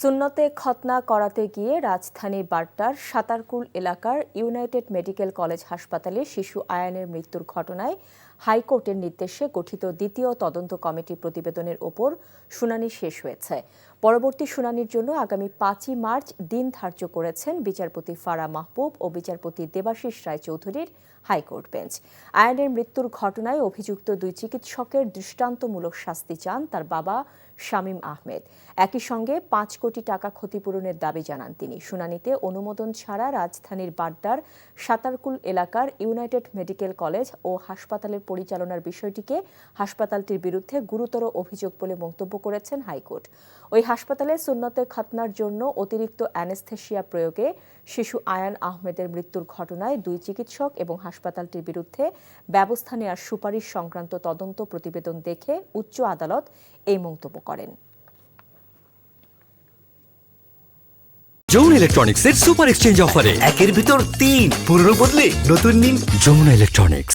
সুন্নতে খতনা করাতে গিয়ে রাজধানীর বাড্ডার সাতারকুল এলাকার ইউনাইটেড মেডিকেল কলেজ হাসপাতালে শিশু আয়ানের মৃত্যুর ঘটনায় হাইকোর্টের নির্দেশে গঠিত দ্বিতীয় তদন্ত কমিটির প্রতিবেদনের ওপর শুনানি শেষ হয়েছে। পরবর্তী শুনানির জন্য আগামী 5ই মার্চ দিন ধার্য করেছেন বিচারপতি ফারা মাহবুব ও বিচারপতি দেবাশিস রায়চৌধুরীর হাইকোর্ট বেঞ্চ। আয়ানের মৃত্যুর ঘটনায় অভিযুক্ত দুই চিকিৎসকের দৃষ্টান্তমূলক শাস্তি চান তার বাবা শামীম আহমেদ। একই সঙ্গে 5 কোটি টাকা ক্ষতিপূরণের দাবি জানান তিনি। শুনানিতে অনুমোদন ছাড়া রাজধানীর বাড্ডার সাতারকুল এলাকার ইউনাইটেড মেডিকেল কলেজ ও হাসপাতালের পরিচালনার বিষয়টিকে হাসপাতালটির বিরুদ্ধে গুরুতর অভিযোগ বলে মন্তব্য করেছেন হাইকোর্ট। ওই হাসপাতালে সুন্নতে খতনার জন্য অতিরিক্ত অ্যানেস্থেশিয়া প্রয়োগে শিশু আয়ান আহমেদের মৃত্যুর ঘটনায় দুই চিকিৎসক এবং হাসপাতালটির বিরুদ্ধে ব্যবস্থা নেওয়ার সুপারিশ সংক্রান্ত তদন্ত প্রতিবেদন দেখে উচ্চ আদালত এই মন্তব্য করেন। যমুনা ইলেকট্রনিক্সের সুপার এক্সচেঞ্জ অফারে 1-এর ভিতর 3 পুরনো বদলে নতুন নিন। যমুনা ইলেকট্রনিক্স।